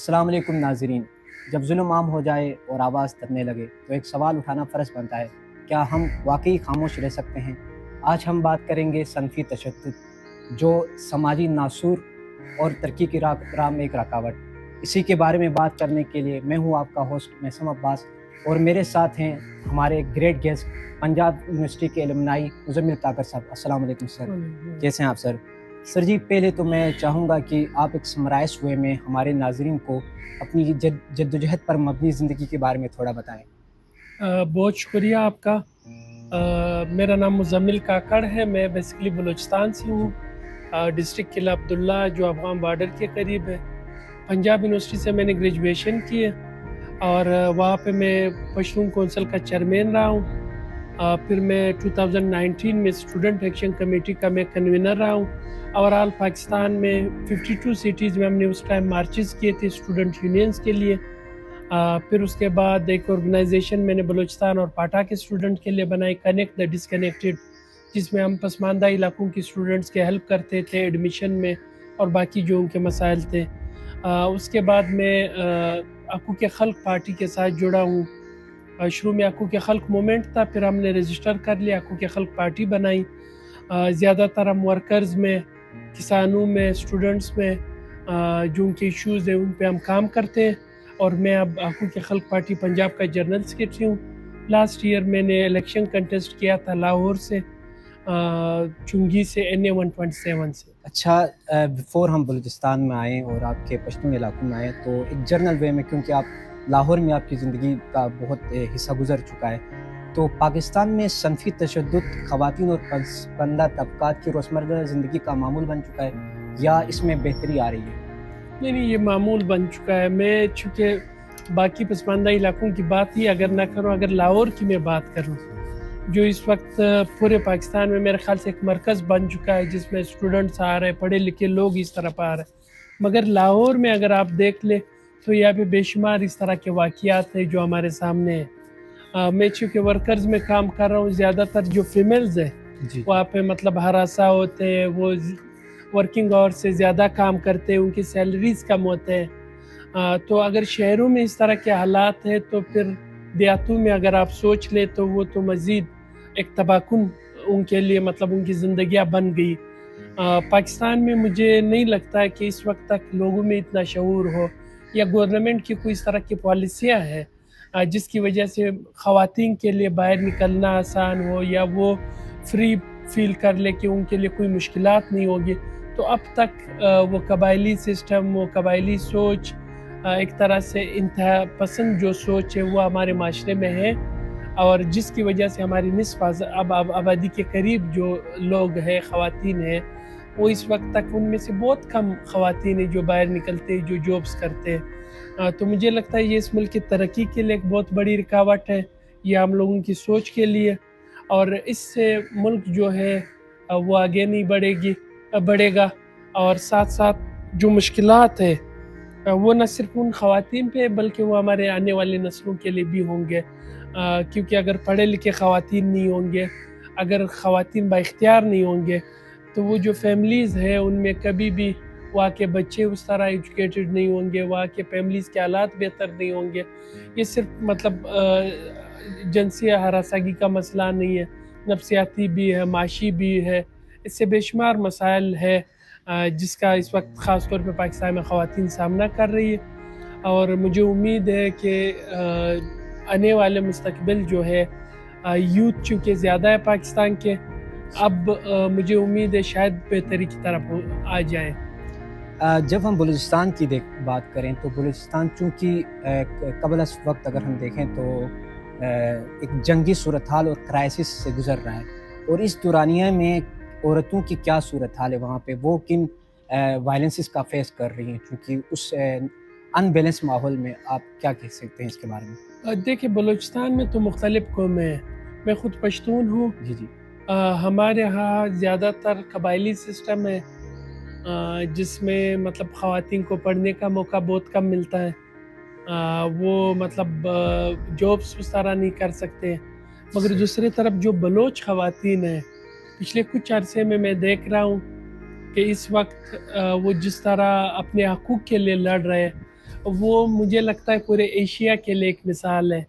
السلام علیکم ناظرین. جب ظلم عام ہو جائے اور آواز دبنے لگے تو ایک سوال اٹھانا فرض بنتا ہے. کیا ہم واقعی خاموش رہ سکتے ہیں؟ آج ہم بات کریں گے صنفی تشدد، جو سماجی ناسور اور ترقی کی راہ میں ایک رکاوٹ. اسی کے بارے میں بات کرنے کے لیے میں ہوں آپ کا ہوسٹ میثم عباس، اور میرے ساتھ ہیں ہمارے گریٹ گیسٹ پنجاب یونیورسٹی کے الومنائی مزمل کاکر صاحب. السلام علیکم سر. کیسے ہیں آپ سر؟ سر جی، پہلے تو میں چاہوں گا کہ آپ ایک سمرائز ہوئے میں ہمارے ناظرین کو اپنی جدوجہد پر مبنی زندگی کے بارے میں تھوڑا بتائیں. بہت شکریہ آپ کا. میرا نام مزمل کاکڑ ہے. میں بیسیکلی بلوچستان سے ہوں، ڈسٹرکٹ قلعہ عبداللہ جو افغان بارڈر کے قریب ہے. پنجاب یونیورسٹی سے میں نے گریجویشن کی ہے اور وہاں پہ میں پشتون کونسل کا چیئرمین رہا ہوں. پھر میں 2019 میں اسٹوڈنٹ ایکشن کمیٹی کا میں کنوینر رہا ہوں. اوورال پاکستان میں 52 سٹیز میں ہم نے اس ٹائم مارچز کیے تھے اسٹوڈنٹ یونینز کے لیے. پھر اس کے بعد ایک آرگنائزیشن میں نے بلوچستان اور پاٹا کے اسٹوڈنٹ کے لیے بنائی، کنیکٹ دا ڈسکنیکٹڈ، جس میں ہم پسماندہ علاقوں کی اسٹوڈنٹس کے ہیلپ کرتے تھے ایڈمیشن میں اور باقی جو ان کے مسائل تھے. اس کے بعد میں حقوق خلق پارٹی کے ساتھ جڑا ہوں. شروع میں حقوق خلق مومنٹ تھا، پھر ہم نے رجسٹر کر لیا، حقوق خلق پارٹی بنائی. زیادہ تر ہم ورکرز میں، کسانوں میں، اسٹوڈنٹس میں جو ان کے ایشوز ہیں ان پہ ہم کام کرتے ہیں. اور میں اب حقوق خلق پارٹی پنجاب کا جنرل سیکریٹری ہوں. لاسٹ ایئر میں نے الیکشن کنٹیسٹ کیا تھا لاہور سے، چنگی سے، NA 127 سے. اچھا، بفور ہم بلوچستان میں آئیں اور آپ کے پشتون علاقوں میں آئیں تو ایک جنرل وے میں، کیونکہ آپ لاہور میں آپ کی زندگی کا بہت حصہ گزر چکا ہے، تو پاکستان میں صنفی تشدد خواتین اور پسماندہ طبقات کی روزمرہ زندگی کا معمول بن چکا ہے یا اس میں بہتری آ رہی ہے؟ نہیں، یہ معمول بن چکا ہے. میں چونکہ باقی پسماندہ علاقوں کی بات ہی اگر نہ کروں، اگر لاہور کی میں بات کروں جو اس وقت پورے پاکستان میں میرے خیال سے ایک مرکز بن چکا ہے جس میں اسٹوڈنٹس آ رہے، پڑھے لکھے لوگ اس طرف آ رہے. مگر لاہور میں اگر آپ دیکھ لیں تو یہاں پہ بے شمار اس طرح کے واقعات ہیں جو ہمارے سامنے ہیں. میں چونکہ ورکرز میں کام کر رہا ہوں، زیادہ تر جو فیمیلز ہیں وہاں پہ مطلب ہراساں ہوتے ہیں، وہ ورکنگ آور سے زیادہ کام کرتے ہیں، ان کی سیلریز کم ہوتے ہیں. تو اگر شہروں میں اس طرح کے حالات ہیں تو پھر دیہاتوں میں اگر آپ سوچ لیں تو وہ تو مزید ایک تباہ کن ان کے لیے مطلب ان کی زندگیاں بن گئی. پاکستان میں مجھے نہیں لگتا ہے کہ اس وقت تک لوگوں میں اتنا شعور ہو یا گورنمنٹ کی کوئی اس طرح کی پالیسیاں ہیں جس کی وجہ سے خواتین کے لیے باہر نکلنا آسان ہو یا وہ فری فیل کر لے کہ ان کے لیے کوئی مشکلات نہیں ہوگی. تو اب تک وہ قبائلی سسٹم، وہ قبائلی سوچ، ایک طرح سے انتہا پسند جو سوچ ہے وہ ہمارے معاشرے میں ہے، اور جس کی وجہ سے ہماری نصف آبادی کے قریب جو لوگ ہیں، خواتین ہیں، وہ اس وقت تک ان میں سے بہت کم خواتین ہیں جو باہر نکلتے، جو جابس کرتے ہیں. تو مجھے لگتا ہے یہ اس ملک کی ترقی کے لیے ایک بہت بڑی رکاوٹ ہے، یہ ہم لوگوں کی سوچ کے لیے، اور اس سے ملک جو ہے وہ آگے نہیں بڑھے گا. اور ساتھ ساتھ جو مشکلات ہیں وہ نہ صرف ان خواتین پہ بلکہ وہ ہمارے آنے والی نسلوں کے لیے بھی ہوں گے. کیونکہ اگر پڑھے لکھے خواتین نہیں ہوں گے، اگر خواتین با اختیار نہیں ہوں گے تو وہ جو فیملیز ہیں ان میں کبھی بھی وہاں کے بچے اس طرح ایجوکیٹڈ نہیں ہوں گے، وہاں کے فیملیز کے حالات بہتر نہیں ہوں گے. یہ صرف مطلب جنسی ہراسگی کا مسئلہ نہیں ہے، نفسیاتی بھی ہے، معاشی بھی ہے. اس سے بے شمار مسائل ہے جس کا اس وقت خاص طور پہ پاکستان میں خواتین سامنا کر رہی ہے. اور مجھے امید ہے کہ آنے والے مستقبل جو ہے یوتھ چونکہ زیادہ ہے پاکستان کے، اب مجھے امید ہے شاید بہتری کی طرف آ جائیں. جب ہم بلوچستان کی بات کریں تو بلوچستان چونکہ قبل از وقت اگر ہم دیکھیں تو ایک جنگی صورتحال اور کرائسس سے گزر رہا ہے، اور اس دورانیہ میں عورتوں کی کیا صورتحال ہے وہاں پہ، وہ کن وائلنسز کا فیس کر رہی ہیں، کیونکہ اس ان بیلنس ماحول میں آپ کیا کہہ سکتے ہیں اس کے بارے میں؟ دیکھیں، بلوچستان میں تو مختلف قومیں ہیں. میں خود پشتون ہوں. جی. ہمارے ہاں زیادہ تر قبائلی سسٹم ہے جس میں مطلب خواتین کو پڑھنے کا موقع بہت کم ملتا ہے. وہ مطلب جابس اس طرح نہیں کر سکتے. مگر دوسری طرف جو بلوچ خواتین ہیں پچھلے کچھ عرصے میں دیکھ رہا ہوں کہ اس وقت وہ جس طرح اپنے حقوق کے لیے لڑ رہے ہیں، وہ مجھے لگتا ہے پورے ایشیا کے لیے ایک مثال ہے،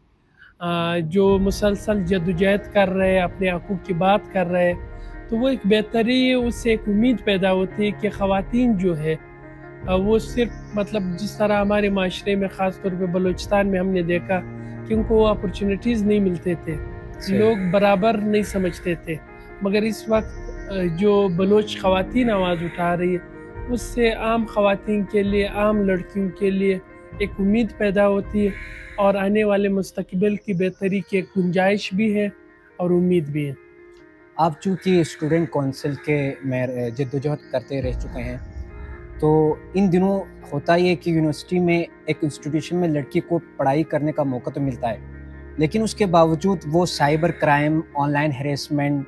جو مسلسل جدوجہد کر رہے ہیں، اپنے حقوق کی بات کر رہے ہیں، تو وہ ایک بہتری، اس سے ایک امید پیدا ہوتی ہے کہ خواتین جو ہے وہ صرف مطلب جس طرح ہمارے معاشرے میں خاص طور پہ بلوچستان میں ہم نے دیکھا کہ ان کو وہ اپرچونیٹیز نہیں ملتے تھے، لوگ برابر نہیں سمجھتے تھے، مگر اس وقت جو بلوچ خواتین آواز اٹھا رہی ہے اس سے عام خواتین کے لیے، عام لڑکیوں کے لیے ایک امید پیدا ہوتی ہے، اور آنے والے مستقبل کی بہتری کی ایک گنجائش بھی ہے اور امید بھی ہے۔ آپ چونکہ اسٹوڈنٹ کونسل کے میں جدوجہد کرتے رہ چکے ہیں، تو ان دنوں ہوتا یہ کہ یونیورسٹی میں ایک انسٹیٹیوشن میں لڑکی کو پڑھائی کرنے کا موقع تو ملتا ہے، لیکن اس کے باوجود وہ cyber crime, online harassment,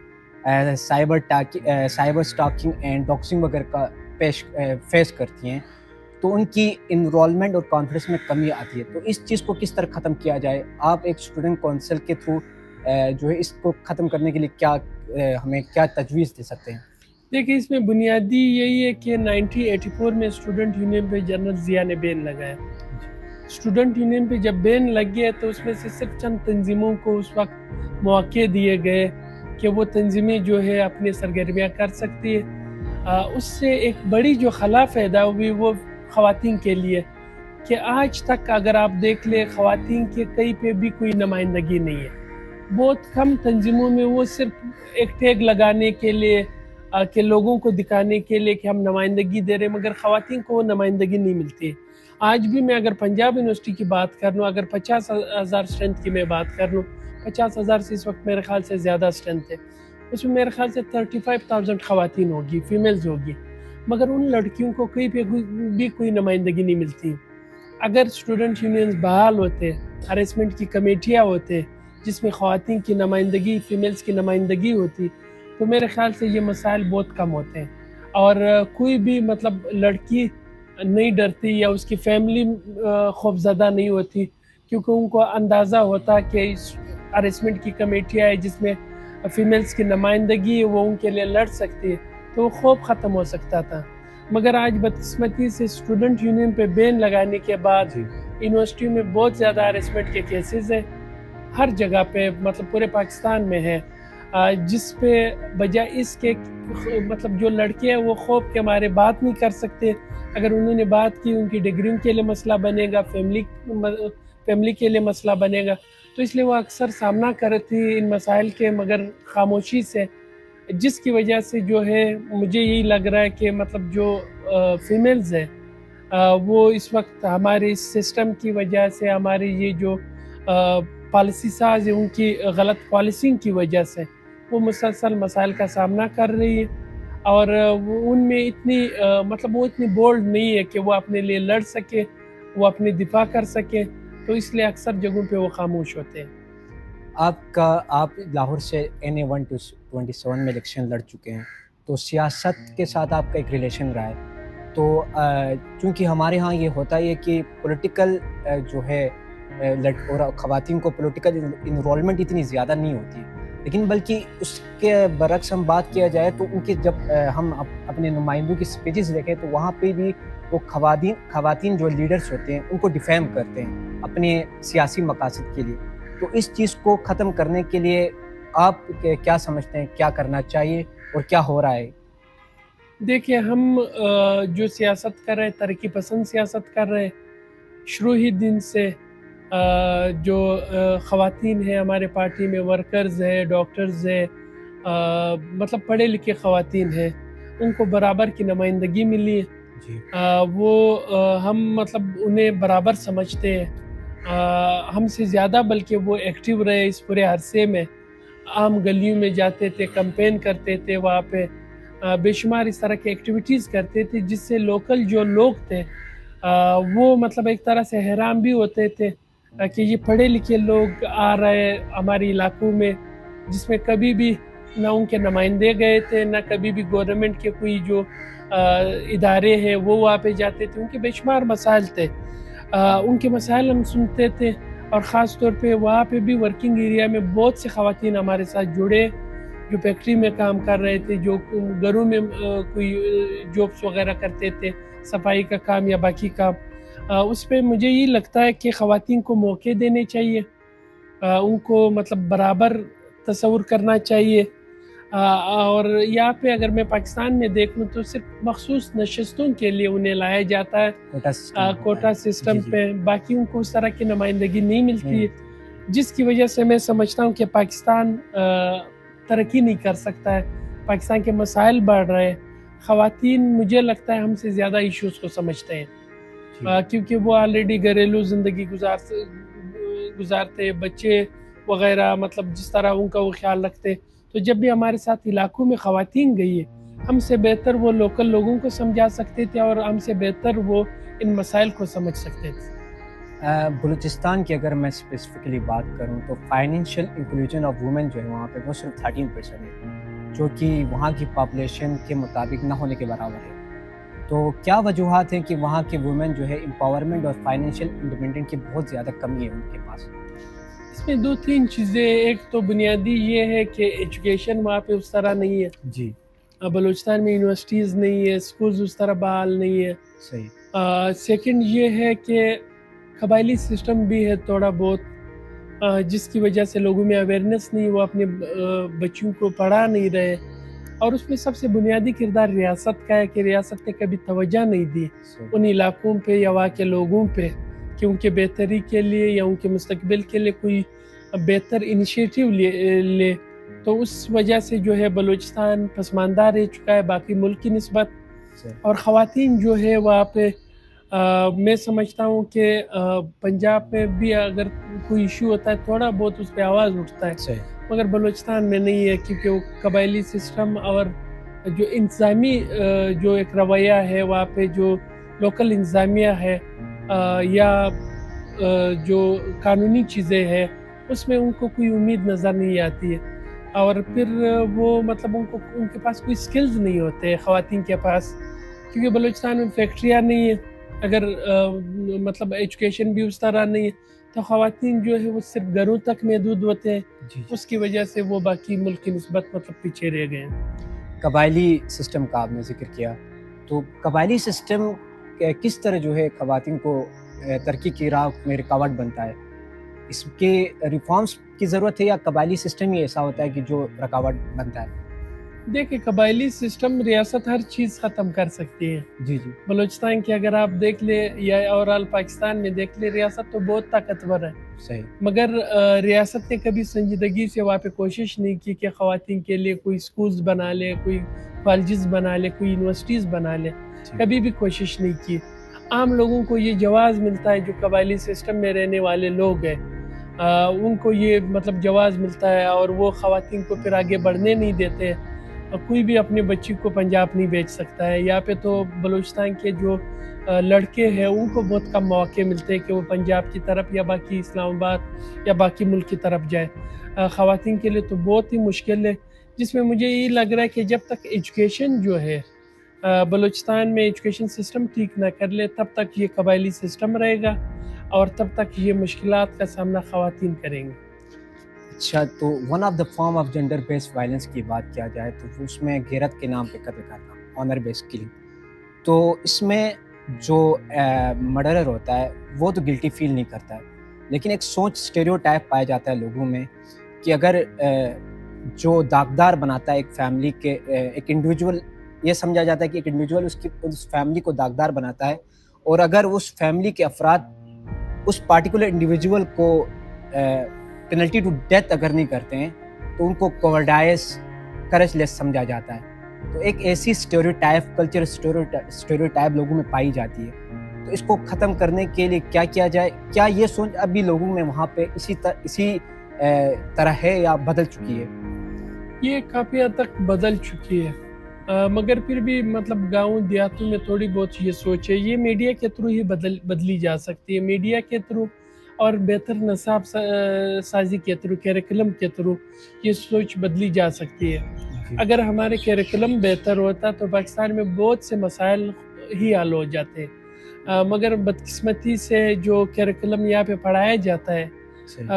cyber stalking and doxing وغیرہ کا فیس کرتی ہیں، تو ان کی انرولمنٹ اور کانفیڈنس میں کمی آتی ہے۔ تو اس چیز کو کس طرح ختم کیا جائے؟ آپ ایک اسٹوڈنٹ کونسل کے تھرو جو ہے اس کو ختم کرنے کے لیے کیا ہمیں کیا تجویز دے سکتے ہیں؟ دیکھیں، اس میں بنیادی یہی ہے کہ 1984 میں اسٹوڈنٹ یونین پہ جنرل ضیاء نے بین لگایا۔ اسٹوڈنٹ یونین پہ جب بین لگ گیا تو اس میں سے صرف چند تنظیموں کو اس وقت مواقع دیے گئے کہ وہ تنظیمیں جو ہے اپنی سرگرمیاں کر سکتی ہے۔ اس سے ایک بڑی جو خلا پیدا ہوئی وہ خواتین کے لیے، کہ آج تک اگر آپ دیکھ لیں خواتین کے کہیں پہ بھی کوئی نمائندگی نہیں ہے۔ بہت کم تنظیموں میں وہ صرف ایک ٹیگ لگانے کے لیے کہ لوگوں کو دکھانے کے لیے کہ ہم نمائندگی دے رہے ہیں، مگر خواتین کو وہ نمائندگی نہیں ملتی ہے۔ آج بھی میں اگر پنجاب یونیورسٹی کی بات کر لوں، اگر 50,000 اسٹرینتھ کی میں بات کر لوں، 50,000 سے اس وقت میرے خیال سے زیادہ اسٹرینتھ ہے، اس میں میرے خیال سے 35,000 خواتین ہوگی، فیمیلز ہوگی، مگر ان لڑکیوں کو کہیں پہ بھی کوئی نمائندگی نہیں ملتی۔ اگر اسٹوڈنٹ یونینز بحال ہوتے، ہریسمنٹ کی کمیٹیاں ہوتے جس میں خواتین کی نمائندگی، فیمیلز کی نمائندگی ہوتی، تو میرے خیال سے یہ مسائل بہت کم ہوتے ہیں، اور کوئی بھی مطلب لڑکی نہیں ڈرتی یا اس کی فیملی خوفزدہ نہیں ہوتی، کیونکہ ان کو اندازہ ہوتا کہ اس ہریسمنٹ کی کمیٹیاں ہے جس میں فیمیلز کی نمائندگی وہ ان کے لیے لڑ سکتی ہے، تو وہ خوف ختم ہو سکتا تھا۔ مگر آج بدقسمتی سے اسٹوڈنٹ یونین پہ بین لگانے کے بعد یونیورسٹیوں میں بہت زیادہ ہریسمنٹ کے کیسز ہیں، ہر جگہ پہ، مطلب پورے پاکستان میں ہے، جس پہ بجائے اس کے مطلب جو لڑکے ہیں وہ خوف کے مارے بات نہیں کر سکتے، اگر انہوں نے بات کی ان کی ڈگریوں کے لیے مسئلہ بنے گا، فیملی کے لیے مسئلہ بنے گا، تو اس لیے وہ اکثر سامنا کرتی ان مسائل کے، مگر خاموشی سے، جس کی وجہ سے جو ہے مجھے یہی لگ رہا ہے کہ مطلب جو فیمیلز ہیں وہ اس وقت ہمارے اس سسٹم کی وجہ سے، ہماری یہ جو پالیسی ساز ہے ان کی غلط پالیسنگ کی وجہ سے وہ مسلسل مسائل کا سامنا کر رہی ہے، اور وہ ان میں اتنی مطلب وہ اتنی بولڈ نہیں ہے کہ وہ اپنے لیے لڑ سکے، وہ اپنی دفاع کر سکے، تو اس لیے اکثر جگہوں پہ وہ خاموش ہوتے ہیں۔ آپ لاہور سے NA-127 میں الیکشن لڑ چکے ہیں، تو سیاست کے ساتھ آپ کا ایک ریلیشن رہا ہے، تو چونکہ ہمارے ہاں یہ ہوتا ہے کہ پولیٹیکل جو ہے اور خواتین کو پولیٹیکل انرولمنٹ اتنی زیادہ نہیں ہوتی، لیکن بلکہ اس کے برعکس ہم بات کیا جائے تو ان کی جب ہم اپنے نمائندوں کی اسپیچز دیکھیں تو وہاں پہ بھی وہ خواتین جو لیڈرز ہوتے ہیں ان کو ڈیفیم کرتے ہیں اپنے سیاسی مقاصد کے لیے۔ تو اس چیز کو ختم کرنے کے لیے آپ کیا سمجھتے ہیں، کیا کرنا چاہیے اور کیا ہو رہا ہے؟ دیکھیں، ہم جو سیاست کر رہے ہیں، ترقی پسند سیاست کر رہے ہیں، شروع ہی دن سے جو خواتین ہیں ہمارے پارٹی میں، ورکرز ہیں، ڈاکٹرز ہیں، مطلب پڑھے لکھے خواتین ہیں، ان کو برابر کی نمائندگی ملی ہے، وہ ہم مطلب انہیں برابر سمجھتے ہیں، ہم سے زیادہ بلکہ وہ ایکٹیو رہے اس پورے عرصے میں، عام گلیوں میں جاتے تھے، کمپین کرتے تھے، وہاں پہ بے شمار اس طرح کی ایکٹیویٹیز کرتے تھے جس سے لوکل جو لوگ تھے وہ مطلب ایک طرح سے حیران بھی ہوتے تھے کہ یہ پڑھے لکھے لوگ آ رہے ہمارے علاقوں میں، جس میں کبھی بھی نہ ان کے نمائندے گئے تھے، نہ کبھی بھی گورنمنٹ کے کوئی جو ادارے ہیں وہ وہاں پہ جاتے تھے، ان کے بے شمار مسائل تھے، ان کے مسائل ہم سنتے تھے، اور خاص طور پہ وہاں پہ بھی ورکنگ ایریا میں بہت سے خواتین ہمارے ساتھ جڑے، جو فیکٹری میں کام کر رہے تھے، جو گھروں میں کوئی جابس وغیرہ کرتے تھے، صفائی کا کام یا باقی کام، اس پہ مجھے یہ لگتا ہے کہ خواتین کو موقع دینے چاہیے، ان کو مطلب برابر تصور کرنا چاہیے. اور یہاں پہ اگر میں پاکستان میں دیکھ لوں تو صرف مخصوص نشستوں کے لیے انہیں لایا جاتا ہے کوٹا سسٹم پہ، باقی ان کو اس طرح کی نمائندگی نہیں ملتی ہے، جس کی وجہ سے میں سمجھتا ہوں کہ پاکستان ترقی نہیں کر سکتا ہے. پاکستان کے مسائل بڑھ رہے ہیں. خواتین مجھے لگتا ہے ہم سے زیادہ ایشوز کو سمجھتے ہیں، کیونکہ وہ آلریڈی گھریلو زندگی گزارتے، بچے وغیرہ، مطلب جس طرح ان کا وہ خیال رکھتے. تو جب بھی ہمارے ساتھ علاقوں میں خواتین گئی ہے، ہم سے بہتر وہ لوکل لوگوں کو سمجھا سکتے تھے اور ہم سے بہتر وہ ان مسائل کو سمجھ سکتے تھے. بلوچستان کی اگر میں اسپیسیفکلی بات کروں تو فائنینشیل انکلوژن آف وومن جو ہے وہاں پہ وہ صرف 13% ہے، جو کہ وہاں کی پاپولیشن کے مطابق نہ ہونے کے برابر ہے. تو کیا وجوہات ہیں کہ وہاں کے وومن جو ہے امپاورمنٹ اور فائنینشیل انڈیپینڈنٹ کی بہت زیادہ کمی ہے ان کے پاس؟ اس میں 2-3 چیزیں. ایک تو بنیادی یہ ہے کہ ایجوکیشن وہاں پہ اس طرح نہیں ہے. جی، بلوچستان میں یونیورسٹیز نہیں ہے، اسکولز اس طرح بحال نہیں ہے. صحیح. سیکنڈ یہ ہے کہ قبائلی سسٹم بھی ہے تھوڑا بہت، جس کی وجہ سے لوگوں میں اویئرنیس نہیں، وہ اپنے بچوں کو پڑھا نہیں رہے. اور اس میں سب سے بنیادی کردار ریاست کا ہے کہ ریاست نے کبھی توجہ نہیں دی ان علاقوں پہ یا وہاں کے لوگوں پہ کہ ان کے بہتری کے لیے یا ان کے مستقبل کے لیے کوئی بہتر انیشیٹو لے. تو اس وجہ سے جو ہے بلوچستان پسماندہ رہ چکا ہے باقی ملک کی نسبت. اور خواتین جو ہے وہاں پہ میں سمجھتا ہوں کہ پنجاب میں بھی اگر کوئی ایشو ہوتا ہے تھوڑا بہت اس پہ آواز اٹھتا ہے، مگر بلوچستان میں نہیں ہے، کیونکہ وہ قبائلی سسٹم اور جو انتظامی جو ایک رویہ ہے وہاں پہ، جو لوکل انتظامیہ ہے یا جو قانونی چیزیں ہیں، اس میں ان کو کوئی امید نظر نہیں آتی ہے. اور پھر وہ مطلب ان کے پاس کوئی سکلز نہیں ہوتے خواتین کے پاس، کیونکہ بلوچستان میں فیکٹریاں نہیں ہیں. اگر مطلب ایجوکیشن بھی اس طرح نہیں ہے تو خواتین جو ہے وہ صرف گھروں تک محدود ہوتے ہیں. اس کی وجہ سے وہ باقی ملک کی نسبت مطلب پیچھے رہ گئے ہیں. قبائلی سسٹم کا آپ نے ذکر کیا، تو قبائلی سسٹم کس طرح جو ہے خواتین کو ترقی کی راہ میں رکاوٹ بنتا ہے؟ اس کے ریفارمز کی ضرورت ہے یا قبائلی سسٹم ہی ایسا ہوتا ہے کہ جو رکاوٹ بنتا ہے؟ دیکھیں، قبائلی سسٹم ریاست ہر چیز ختم کر سکتی ہے. جی. بلوچستان کی اگر آپ دیکھ لیں یا اوورال پاکستان میں دیکھ لیں، ریاست تو بہت طاقتور ہے. صحیح. مگر ریاست نے کبھی سنجیدگی سے وہاں پہ کوشش نہیں کی کہ خواتین کے لیے کوئی سکولز بنا لے، کوئی کالجز بنا لے، کوئی یونیورسٹیز بنا لے. کبھی بھی کوشش نہیں کی. عام لوگوں کو یہ جواز ملتا ہے جو قبائلی سسٹم میں رہنے والے لوگ ہیں، ان کو یہ مطلب جواز ملتا ہے اور وہ خواتین کو پھر آگے بڑھنے نہیں دیتے. کوئی بھی اپنے بچی کو پنجاب نہیں بھیج سکتا ہے. یہاں پہ تو بلوچستان کے جو لڑکے ہیں ان کو بہت کم مواقع ملتے ہیں کہ وہ پنجاب کی طرف یا باقی اسلام آباد یا باقی ملک کی طرف جائے. خواتین کے لیے تو بہت ہی مشکل ہے، جس میں مجھے یہ لگ رہا ہے کہ جب تک ایجوکیشن جو ہے بلوچستان میں ایجوکیشن سسٹم ٹھیک نہ کر لے تب تک یہ قبائلی سسٹم رہے گا اور تب تک یہ مشکلات کا سامنا خواتین کریں گے. اچھا، تو one of the form of gender based violence کی بات کیا جائے تو اس میں غیرت کے نام پہ قتل کرنا، آنر بیسڈ کلنگ، تو اس میں جو مرڈرر ہوتا ہے وہ تو گلٹی فیل نہیں کرتا ہے، لیکن ایک سوچ اسٹیریوٹائپ پایا جاتا ہے لوگوں میں کہ اگر جو داغدار بناتا ہے ایک فیملی کے، ایک انڈیویجول، یہ سمجھا جاتا ہے کہ ایک انڈیویجول اس فیملی کو داغدار بناتا ہے، اور اگر اس فیملی کے افراد اس پارٹیکولر انڈیویجول کو پینلٹی ٹو ڈیتھ اگر نہیں کرتے ہیں تو ان کو کوورڈائز، کرج لیس سمجھا جاتا ہے. تو ایک ایسی اسٹیریوٹائپ، کلچر اسٹیریوٹائپ لوگوں میں پائی جاتی ہے. تو اس کو ختم کرنے کے لیے کیا کیا جائے؟ کیا یہ سوچ اب بھی لوگوں میں وہاں پہ اسی طرح ہے یا بدل چکی ہے؟ یہ کافی حد تک بدل چکی ہے، مگر پھر بھی مطلب گاؤں دیہاتوں میں تھوڑی بہت یہ سوچ ہے. یہ میڈیا کے تھرو ہی بدلی جا سکتی ہے. میڈیا کے تھرو اور بہتر نصاب سازی کے تھرو، کیریکولم کے تھرو یہ سوچ بدلی جا سکتی ہے. اگر ہمارے کیریکولم بہتر ہوتا تو پاکستان میں بہت سے مسائل ہی حل ہو جاتے ہیں، مگر بدقسمتی سے جو کیریکولم یہاں پہ پڑھایا جاتا ہے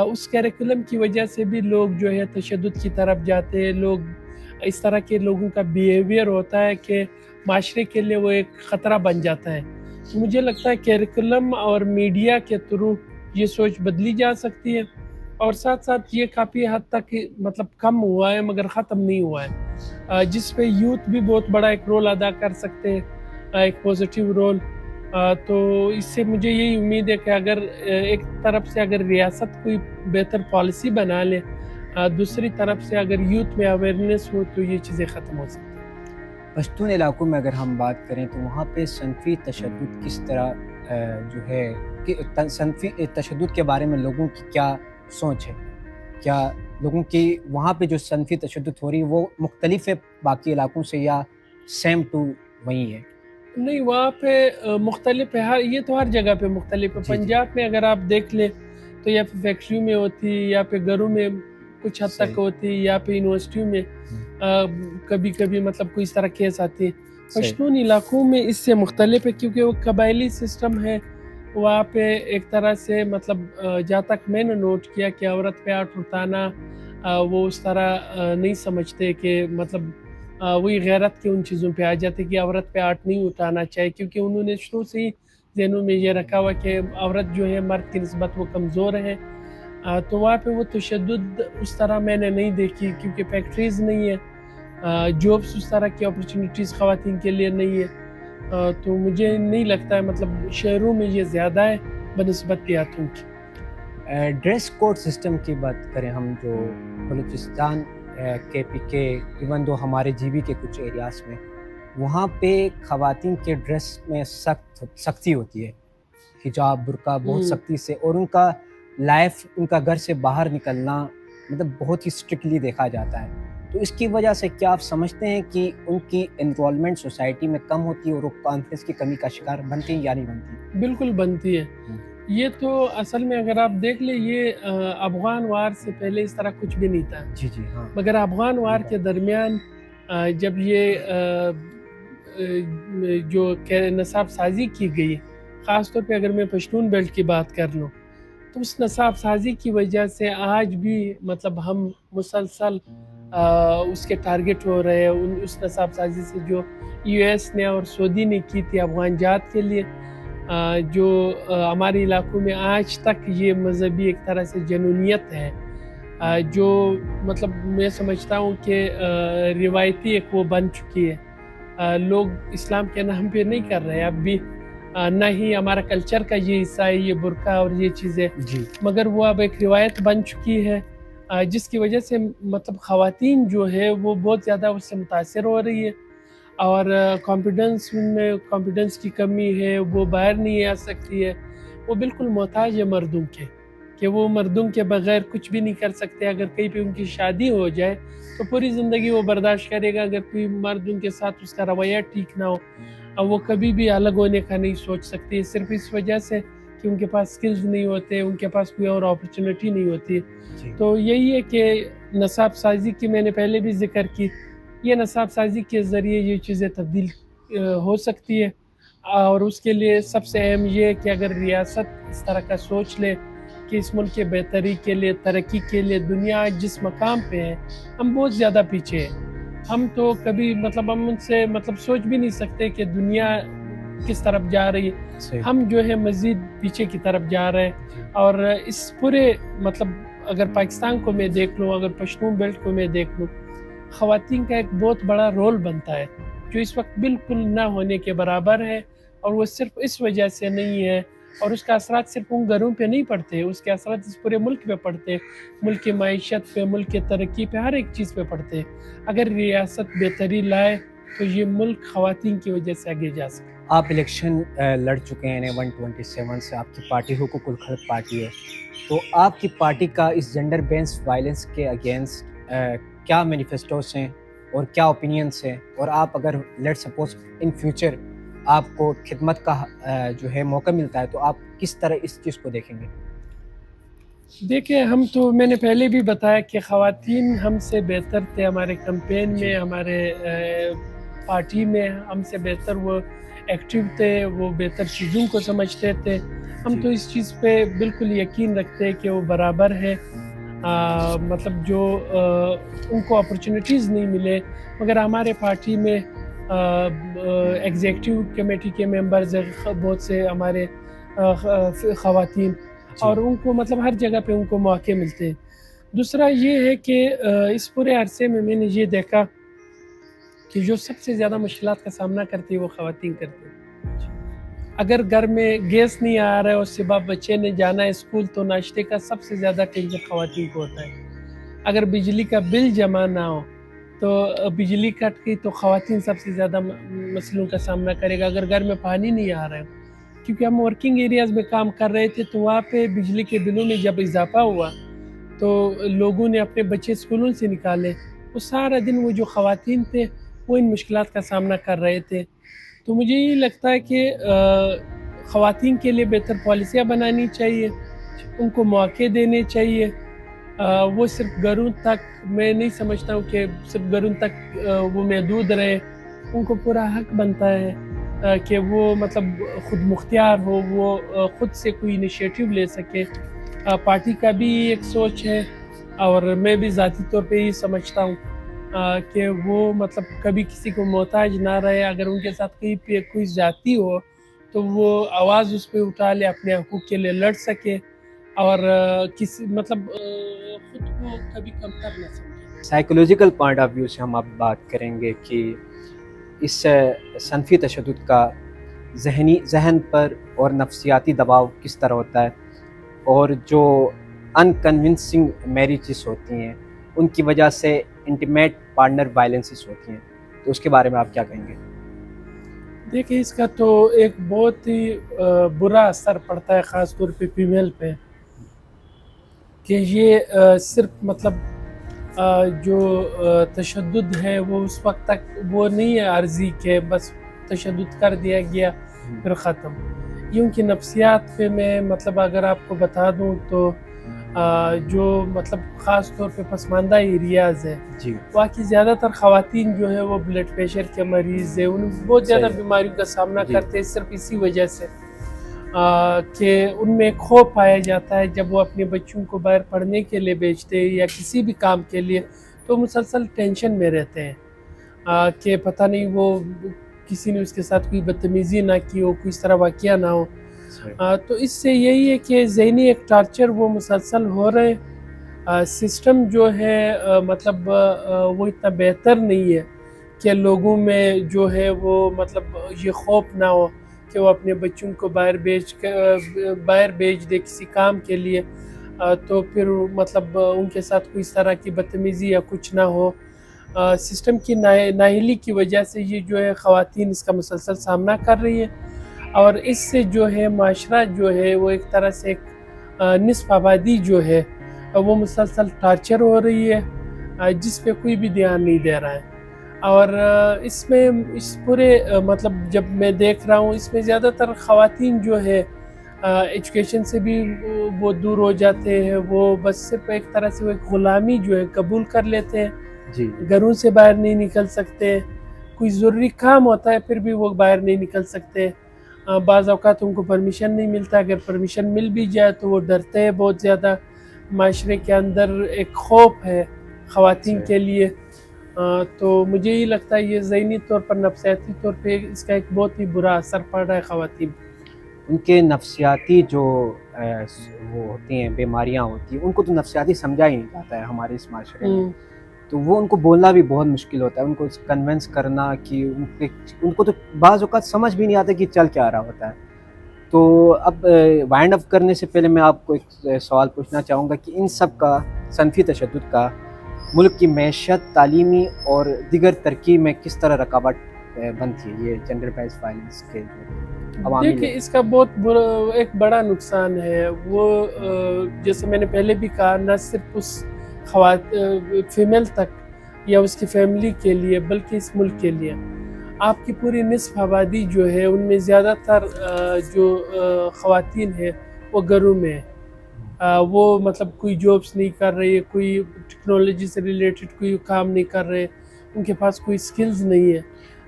اس کیریکولم کی وجہ سے بھی لوگ جو ہے تشدد کی طرف جاتے ہیں. لوگ اس طرح کے لوگوں کا بیہیویئر ہوتا ہے کہ معاشرے کے لیے وہ ایک خطرہ بن جاتا ہے. مجھے لگتا ہے کیریکولم اور میڈیا کے تھرو یہ سوچ بدلی جا سکتی ہے، اور ساتھ ساتھ یہ کافی حد تک مطلب کم ہوا ہے مگر ختم نہیں ہوا ہے، جس پہ یوتھ بھی بہت بڑا ایک رول ادا کر سکتے ہیں، ایک پوزیٹیو رول۔ تو اس سے مجھے یہی امید ہے کہ اگر ایک طرف سے اگر ریاست کوئی بہتر پالیسی بنا لے، دوسری طرف سے اگر یوتھ میں اویئرنیس ہو تو یہ چیزیں ختم ہو سکتی ہیں۔ پشتون علاقوں میں اگر ہم بات کریں تو وہاں پہ صنفی تشدد کس طرح جو ہے کہ صنفی تشدد کے بارے میں لوگوں کی کیا سوچ ہے؟ کیا لوگوں کی وہاں پہ جو صنفی تشدد ہو رہی ہے وہ مختلف ہے باقی علاقوں سے یا سیم ٹو وہی ہے؟ نہیں، وہاں پہ مختلف ہے، یہ تو ہر جگہ پہ مختلف ہے۔ جی پنجاب میں اگر آپ دیکھ لیں تو یا پھر فیکٹریوں میں ہوتی، یا پھر گھروں میں کچھ حد تک ہوتی، یا پھر یونیورسٹیوں میں کبھی کبھی مطلب کوئی اس طرح کیس آتی ہے۔ پشتون علاقوں میں اس سے مختلف ہے کیونکہ وہ قبائلی سسٹم ہے، وہاں پہ ایک طرح سے مطلب جہاں تک میں نے نوٹ کیا کہ عورت پہ ہاتھ اٹھانا وہ اس طرح نہیں سمجھتے کہ مطلب وہی غیرت کے ان چیزوں پہ آ جاتے کہ عورت پہ ہاتھ نہیں اٹھانا چاہیے، کیونکہ انہوں نے شروع سے ہی ذہنوں میں یہ رکھا ہوا کہ عورت جو ہے مرد کی نسبت وہ کمزور ہے۔ تو وہاں پہ وہ تشدد اس طرح میں نے نہیں دیکھی، کیونکہ فیکٹریز نہیں ہے، جابس اس طرح کی اپرچونیٹیز خواتین کے لیے نہیں ہے، تو مجھے نہیں لگتا ہے مطلب شہروں میں یہ زیادہ ہے بنسبت دیہاتوں کی۔ ڈریس کوڈ سسٹم کی بات کریں ہم، جو بلوچستان کے پی کے ایون دو ہمارے جی بی کے کچھ ایریاز میں وہاں پہ خواتین کے ڈریس میں سختی ہوتی ہے، حجاب برقع بہت سختی سے، اور ان کا لائف ان کا گھر سے باہر نکلنا مطلب بہت ہی اسٹرکٹلی دیکھا جاتا ہے۔ تو اس کی وجہ سے کیا آپ سمجھتے ہیں کہ ان کی انرولمنٹ سوسائٹی میں کم ہوتی ہے اور وہ کانفیڈنس کی کمی کا شکار بنتی ہیں یا نہیں بنتی؟ بالکل بنتی ہے۔ یہ تو اصل میں اگر آپ دیکھ لیں یہ افغان وار سے پہلے اس طرح کچھ بھی نہیں تھا، جی جی ہاں، مگر افغان وار کے درمیان جب یہ جو نصاب سازی کی گئی، خاص طور پہ اگر میں پشتون بیلٹ کی بات کر لوں، تو اس نصاب سازی کی وجہ سے آج بھی مطلب ہم مسلسل اس کے ٹارگٹ ہو رہے ہیں، اس نصاب سازی سے جو یو ایس نے اور سعودی نے کی تھی افغان جات کے لیے، جو ہمارے علاقوں میں آج تک یہ مذہبی ایک طرح سے جنونیت ہے، جو مطلب میں سمجھتا ہوں کہ روایتی ایک وہ بن چکی ہے، لوگ اسلام کے نام پہ نہیں کر رہے اب بھی، نہ ہی ہمارا کلچر کا یہ حصہ ہے یہ برقع اور یہ چیزیں، مگر وہ اب ایک روایت بن چکی ہے، جس کی وجہ سے مطلب خواتین جو ہے وہ بہت زیادہ اس سے متاثر ہو رہی ہے، اور کانفیڈنس کی کمی ہے، وہ باہر نہیں آ سکتی ہے، وہ بالکل محتاج ہے مردوں کے، کہ وہ مردوں کے بغیر کچھ بھی نہیں کر سکتے۔ اگر کہیں پہ ان کی شادی ہو جائے تو پوری زندگی وہ برداشت کرے گا، اگر کوئی مرد ان کے ساتھ اس کا رویہ ٹھیک نہ ہو، وہ کبھی بھی الگ ہونے کا نہیں سوچ سکتی، صرف اس وجہ سے کہ ان کے پاس سکلز نہیں ہوتے، ان کے پاس کوئی اور اپرچونیٹی نہیں ہوتی۔ تو یہی ہے کہ نصاب سازی کی میں نے پہلے بھی ذکر کی، یہ نصاب سازی کے ذریعے یہ چیزیں تبدیل ہو سکتی ہے، اور اس کے لیے سب سے اہم یہ ہے کہ اگر ریاست اس طرح کا سوچ لے کہ اس ملک کے بہتری کے لیے، ترقی کے لیے، دنیا جس مقام پہ ہے ہم بہت زیادہ پیچھے ہیں، ہم تو کبھی مطلب ہم ان سے مطلب سوچ بھی نہیں سکتے کہ دنیا کس طرف جا رہی ہے، ہم جو ہے مزید پیچھے کی طرف جا رہے ہیں۔ اور اس پورے مطلب اگر پاکستان کو میں دیکھ لوں، اگر پشتون بیلٹ کو میں دیکھ لوں، خواتین کا ایک بہت بڑا رول بنتا ہے جو اس وقت بالکل نہ ہونے کے برابر ہے، اور وہ صرف اس وجہ سے نہیں ہے، اور اس کا اثرات صرف ان گھروں پہ نہیں پڑتے، اس کے اثرات اس پورے ملک پہ پڑتے، ملک کی معیشت پہ، ملک کی ترقی پہ، ہر ایک چیز پہ پڑتے۔ اگر ریاست بہتری لائے تو یہ ملک خواتین کی وجہ سے آگے جا سکے۔ آپ الیکشن لڑ چکے ہیں 127 سے، آپ کی پارٹی حقوق الخلق پارٹی ہے، تو آپ کی پارٹی کا اس جینڈر بیسڈ وائلنس کے اگینسٹ کیا مینیفیسٹوز ہیں اور کیا اوپینینس ہیں، اور آپ اگر لیٹ سپوز ان فیوچر آپ کو خدمت کا جو ہے موقع ملتا ہے تو آپ کس طرح اس چیز کو دیکھیں گے؟ دیکھیں، ہم تو میں نے پہلے بھی بتایا کہ خواتین ہم سے بہتر تھے ہمارے کمپین میں، ہمارے پارٹی میں ہم سے بہتر وہ ایکٹیو تھے، وہ بہتر چیزوں کو سمجھتے تھے، ہم تو اس چیز پہ بالکل یقین رکھتے ہیں کہ وہ برابر ہے، مطلب جو ان کو اپرچونیٹیز نہیں ملے، مگر ہمارے پارٹی میں ایگزیکٹو کمیٹی کے ممبرز ہیں بہت سے ہمارے خواتین، اور ان کو مطلب ہر جگہ پہ ان کو مواقع ملتے ہیں۔ دوسرا یہ ہے کہ اس پورے عرصے میں میں نے یہ دیکھا کہ جو سب سے زیادہ مشکلات کا سامنا کرتی ہے وہ خواتین کرتی ہیں۔ اگر گھر میں گیس نہیں آ رہا ہے اور صبح بچے نے جانا ہے اسکول تو ناشتے کا سب سے زیادہ ٹینشن خواتین کو ہوتا ہے۔ اگر بجلی کا بل جمع نہ ہو تو بجلی کٹ گئی تو خواتین سب سے زیادہ مسئلوں کا سامنا کرے گا۔ اگر گھر میں پانی نہیں آ رہا ہے، کیونکہ ہم ورکنگ ایریاز میں کام کر رہے تھے تو وہاں پہ بجلی کے بلوں میں جب اضافہ ہوا تو لوگوں نے اپنے بچے اسکولوں سے نکالے، وہ سارا دن وہ جو خواتین تھے وہ ان مشکلات کا سامنا کر رہے تھے۔ تو مجھے یہ لگتا ہے کہ خواتین کے لیے بہتر پالیسیاں بنانی چاہیے، ان کو مواقع دینے چاہیے۔ وہ صرف گھروں تک، میں نہیں سمجھتا ہوں کہ صرف گھروں تک وہ محدود رہے، ان کو پورا حق بنتا ہے کہ وہ مطلب خود مختار ہو، وہ خود سے کوئی انیشیٹو لے سکے۔ پارٹی کا بھی ایک سوچ ہے اور میں بھی ذاتی طور پہ یہ سمجھتا ہوں کہ وہ مطلب کبھی کسی کو محتاج نہ رہے۔ اگر ان کے ساتھ کہیں پہ کوئی زیادتی ہو تو وہ آواز اس پہ اٹھا لے، اپنے حقوق کے لیے لڑ سکے اور کسی مطلب خود کو کبھی کمتر نہ سمجھے۔ سائیکولوجیکل پوائنٹ آف ویو سے ہم اب بات کریں گے کہ اس صنفی تشدد کا ذہن پر اور نفسیاتی دباؤ کس طرح ہوتا ہے، اور جو انکنونسنگ میریجز ہوتی ہیں ان کی وجہ سے انٹیمیٹ پارٹنر وائلنسز ہوتی ہیں، تو اس کے بارے میں آپ کیا کہیں گے؟ دیکھیں، اس کا تو ایک بہت ہی برا اثر پڑتا ہے خاص طور پہ فیمیل پہ، کہ یہ صرف مطلب جو تشدد ہے وہ اس وقت تک وہ نہیں ہے عارضی کہ بس تشدد کر دیا گیا پھر ختم۔ یہ ان کی نفسیات پہ میں مطلب اگر آپ کو بتا دوں تو جو مطلب خاص طور پہ پسماندہ ایریاز ہے وہاں کی زیادہ تر خواتین جو ہے وہ بلڈ پریشر کے مریض ہے، ان بہت زیادہ بیماریوں کا سامنا کرتے ہیں صرف اسی وجہ سے کہ ان میں خوف پایا جاتا ہے جب وہ اپنے بچوں کو باہر پڑھنے کے لیے بھیجتے ہیں یا کسی بھی کام کے لیے، تو مسلسل ٹینشن میں رہتے ہیں کہ پتہ نہیں وہ کسی نے اس کے ساتھ کوئی بدتمیزی نہ کی ہو، کوئی اس طرح واقعہ نہ ہو۔ تو اس سے یہی ہے کہ ذہنی ایک ٹارچر وہ مسلسل ہو رہے، سسٹم جو ہے مطلب وہ اتنا بہتر نہیں ہے کہ لوگوں میں جو ہے وہ مطلب یہ خوف نہ ہو کہ وہ اپنے بچوں کو باہر بھیج دے کسی کام کے لیے تو پھر مطلب ان کے ساتھ کوئی اس طرح کی بدتمیزی یا کچھ نہ ہو۔ سسٹم کی نااہلی کی وجہ سے یہ جو ہے خواتین اس کا مسلسل سامنا کر رہی ہے، اور اس سے جو ہے معاشرہ جو ہے وہ ایک طرح سے ایک نصف آبادی جو ہے وہ مسلسل ٹارچر ہو رہی ہے جس پہ کوئی بھی دھیان نہیں دے رہا ہے۔ اور اس میں اس پورے مطلب جب میں دیکھ رہا ہوں اس میں زیادہ تر خواتین جو ہے ایجوکیشن سے بھی وہ دور ہو جاتے ہیں، وہ بس صرف ایک طرح سے وہ ایک غلامی جو ہے قبول کر لیتے ہیں، گھروں سے باہر نہیں نکل سکتے، کوئی ضروری کام ہوتا ہے پھر بھی وہ باہر نہیں نکل سکتے، بعض اوقات ان کو پرمیشن نہیں ملتا، اگر پرمیشن مل بھی جائے تو وہ ڈرتے ہیں بہت زیادہ۔ معاشرے کے اندر ایک خوف ہے خواتین کے لیے، تو مجھے یہ لگتا ہے یہ ذہنی طور پر نفسیاتی طور پہ اس کا ایک بہت ہی برا اثر پڑ رہا ہے خواتین۔ ان کے نفسیاتی جو وہ ہوتی ہیں بیماریاں ہوتی ہیں ان کو تو نفسیاتی سمجھا ہی نہیں جاتا ہے ہمارے اس معاشرے میں، تو وہ ان کو بولنا بھی بہت مشکل ہوتا ہے، ان کو کنونس کرنا کہ ان کو تو بعض اوقات سمجھ بھی نہیں آتا کہ چل کیا رہا ہوتا ہے۔ تو اب وائنڈ اپ کرنے سے پہلے میں آپ کو ایک سوال پوچھنا چاہوں گا کہ ان سب کا صنفی تشدد کا ملک کی معیشت، تعلیمی اور دیگر ترقی میں کس طرح رکاوٹ بنتی ہے، یہ جنڈر بیسڈ وائلنس کے عوامل؟ دیکھیں، اس کا بہت ایک بڑا نقصان ہے، وہ جیسے میں نے پہلے بھی کہا، نہ صرف اس فیمیل تک یا اس کی فیملی کے لیے بلکہ اس ملک کے لیے۔ آپ کی پوری نصف آبادی جو ہے ان میں زیادہ تر جو خواتین ہیں وہ گھروں میں ہیں، وہ مطلب کوئی جابس نہیں کر رہی ہے، کوئی ٹیکنالوجی سے ریلیٹڈ کوئی کام نہیں کر رہے، ان کے پاس کوئی سکلز نہیں ہے۔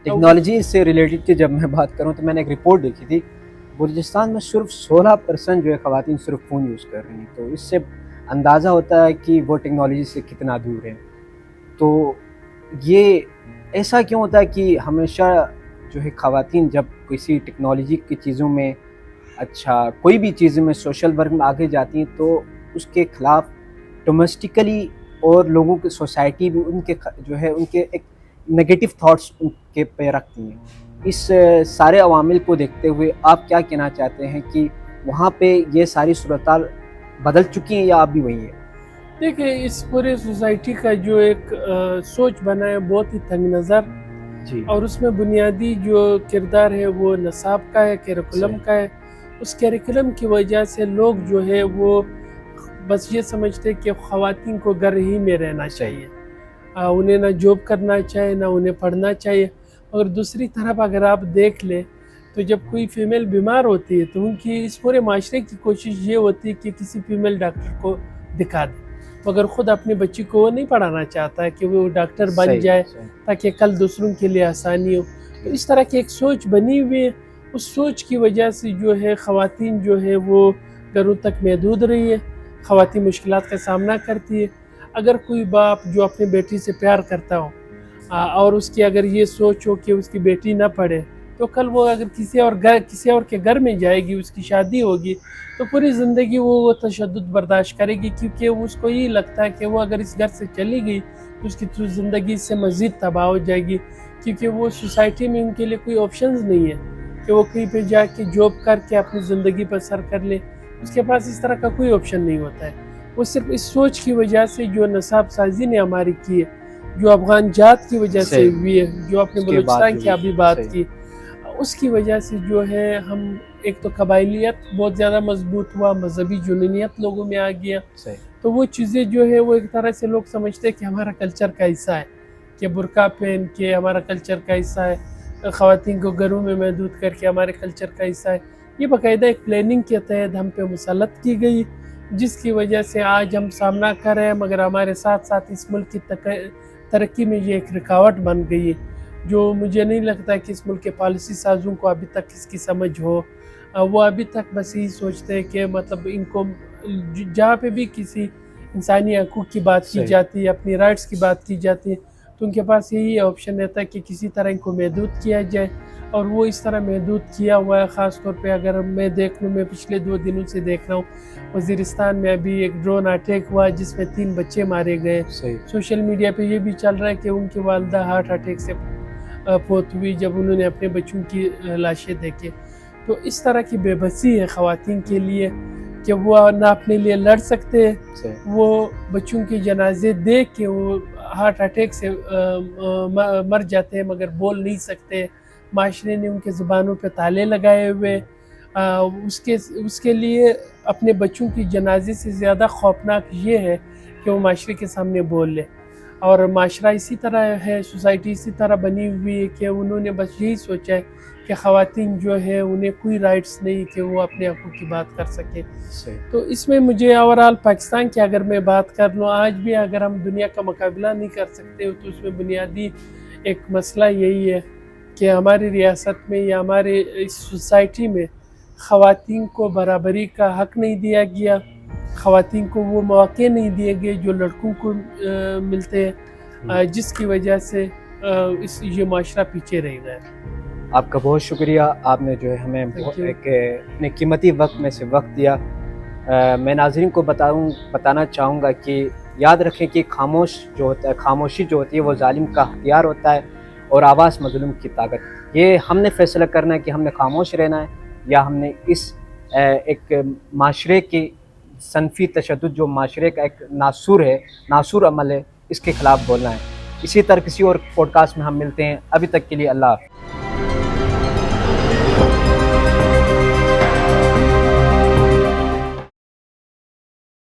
ٹیکنالوجی سے ریلیٹڈ کی جب میں بات کروں تو میں نے ایک رپورٹ دیکھی تھی، بلوچستان میں صرف 16% جو ہے خواتین صرف فون یوز کر رہی ہیں، تو اس سے اندازہ ہوتا ہے کہ وہ ٹیکنالوجی سے کتنا دور ہے۔ تو یہ ایسا کیوں ہوتا ہے کہ ہمیشہ جو ہے خواتین جب کسی ٹیکنالوجی کی چیزوں میں کوئی بھی چیزوں میں سوشل ورک میں آگے جاتی ہیں تو اس کے خلاف ڈومیسٹکلی اور لوگوں کی سوسائٹی بھی ان کے ایک نگیٹو تھاٹس ان کے پہ رکھتی ہیں؟ اس سارے عوامل کو دیکھتے ہوئے آپ کیا کہنا چاہتے ہیں کہ وہاں پہ یہ ساری صورتحال بدل چکی ہیں یا اب بھی وہی ہے؟ دیکھیں اس پورے سوسائٹی کا جو ایک سوچ بنا ہے بہت ہی تنگ نظر، جی، اور اس میں بنیادی جو کردار ہے وہ نصاب کا ہے، کیریکولم کا ہے۔ اس کیریکولم کی وجہ سے لوگ جو ہے وہ بس یہ سمجھتے کہ خواتین کو گھر ہی میں رہنا چاہیے، انہیں نہ جاب کرنا چاہیے نہ انہیں پڑھنا چاہیے۔ مگر دوسری طرف اگر آپ دیکھ لیں تو جب کوئی فیمیل بیمار ہوتی ہے تو ان کی اس پورے معاشرے کی کوشش یہ ہوتی ہے کہ کسی فیمیل ڈاکٹر کو دکھا دیں، مگر خود اپنی بچی کو وہ نہیں پڑھانا چاہتا ہے کہ وہ ڈاکٹر بن جائے تاکہ کل دوسروں کے لیے آسانی ہو۔ تو اس طرح کی ایک سوچ بنی ہوئی ہے، اس سوچ کی وجہ سے جو ہے خواتین جو ہے وہ گھروں تک محدود رہی ہے، خواتین مشکلات کا سامنا کرتی ہے۔ اگر کوئی باپ جو اپنی بیٹی سے پیار کرتا ہو اور اس کی اگر یہ سوچ ہو کہ اس کی بیٹی نہ پڑھے تو کل وہ اگر کسی اور کے گھر میں جائے گی، اس کی شادی ہوگی تو پوری زندگی وہ تشدد برداشت کرے گی، کیونکہ اس کو یہ لگتا ہے کہ وہ اگر اس گھر سے چلی گئی تو اس کی زندگی سے مزید تباہ ہو جائے گی، کیونکہ وہ سوسائٹی میں ان کے لیے کوئی آپشنز نہیں ہے کہ وہ کہیں پہ جا کے جاب کر کے اپنی زندگی پر سر کر لے۔ اس کے پاس اس طرح کا کوئی آپشن نہیں ہوتا ہے۔ وہ صرف اس سوچ کی وجہ سے جو نصاب سازی نے ہماری کی ہے، جو افغان جات کی وجہ سے ہوئی ہے، جو اپنے بلوچستان کی ابھی بات کی، اس کی وجہ سے جو ہے ہم ایک تو قبائلیت بہت زیادہ مضبوط ہوا، مذہبی جنونیت لوگوں میں آ گیا، تو وہ چیزیں جو ہے وہ ایک طرح سے لوگ سمجھتے ہیں کہ ہمارا کلچر کا حصہ ہے، کہ برقع پہن کے ہمارا کلچر کا حصہ ہے، خواتین کو گھروں میں محدود کر کے ہمارے کلچر کا حصہ ہے۔ یہ باقاعدہ ایک پلاننگ کے تحت ہم پہ مسلط کی گئی، جس کی وجہ سے آج ہم سامنا کر رہے ہیں، مگر ہمارے ساتھ ساتھ اس ملک کی ترقی میں یہ ایک رکاوٹ بن گئی ہے، جو مجھے نہیں لگتا کہ اس ملک کے پالیسی سازوں کو ابھی تک اس کی سمجھ ہو۔ وہ ابھی تک بس یہی سوچتے ہیں کہ مطلب ان کو جہاں پہ بھی کسی انسانی حقوق کی بات کی جاتی ہے، اپنی رائٹس کی بات کی جاتی ہے، تو ان کے پاس یہی آپشن رہتا ہے کہ کسی طرح ان کو محدود کیا جائے، اور وہ اس طرح محدود کیا ہوا ہے۔ خاص طور پہ اگر میں دیکھ لوں، میں پچھلے 2 دنوں سے دیکھ رہا ہوں وزیرستان میں ابھی ایک ڈرون اٹیک ہوا جس میں 3 بچے مارے گئے۔ سوشل میڈیا پہ یہ بھی چل رہا ہے کہ ان کی والدہ ہارٹ اٹیک سے فوت ہوئی جب انہوں نے اپنے بچوں کی لاشیں دیکھے۔ تو اس طرح کی بے بسی ہے خواتین کے لیے کہ وہ نہ اپنے لیے لڑ سکتے، وہ بچوں کے جنازے دیکھ کے وہ ہارٹ اٹیک سے مر جاتے ہیں مگر بول نہیں سکتے۔ معاشرے نے ان کے زبانوں پہ تالے لگائے ہوئے، اس کے لیے اپنے بچوں کی جنازے سے زیادہ خوفناک یہ ہے کہ وہ معاشرے کے سامنے بول لے۔ اور معاشرہ اسی طرح ہے، سوسائٹی اسی طرح بنی ہوئی ہے کہ انہوں نے بس یہی سوچا ہے کہ خواتین جو ہے انہیں کوئی رائٹس نہیں کہ وہ اپنے حقوق کی بات کر سکے۔ تو اس میں مجھے اوورال پاکستان کی اگر میں بات کر لوں، آج بھی اگر ہم دنیا کا مقابلہ نہیں کر سکتے تو اس میں بنیادی ایک مسئلہ یہی ہے کہ ہماری ریاست میں یا ہمارے اس سوسائٹی میں خواتین کو برابری کا حق نہیں دیا گیا، خواتین کو وہ مواقع نہیں دیے گئے جو لڑکوں کو ملتے ہیں، جس کی وجہ سے یہ معاشرہ پیچھے رہ گیا ہے۔ آپ کا بہت شکریہ، آپ نے جو ہے ہمیں اپنے قیمتی وقت میں سے وقت دیا۔ میں ناظرین کو بتانا چاہوں گا کہ یاد رکھیں کہ خاموشی جو ہوتی ہے وہ ظالم کا ہتھیار ہوتا ہے اور آواز مظلوم کی طاقت۔ یہ ہم نے فیصلہ کرنا ہے کہ ہم نے خاموش رہنا ہے یا ہم نے اس ایک معاشرے کی صنفی تشدد جو معاشرے کا ایک ناسور عمل ہے، اس کے خلاف بولنا ہے۔ اسی طرح کسی اور پوڈ کاسٹ میں ہم ملتے ہیں، ابھی تک کے لیے اللہ حافظ۔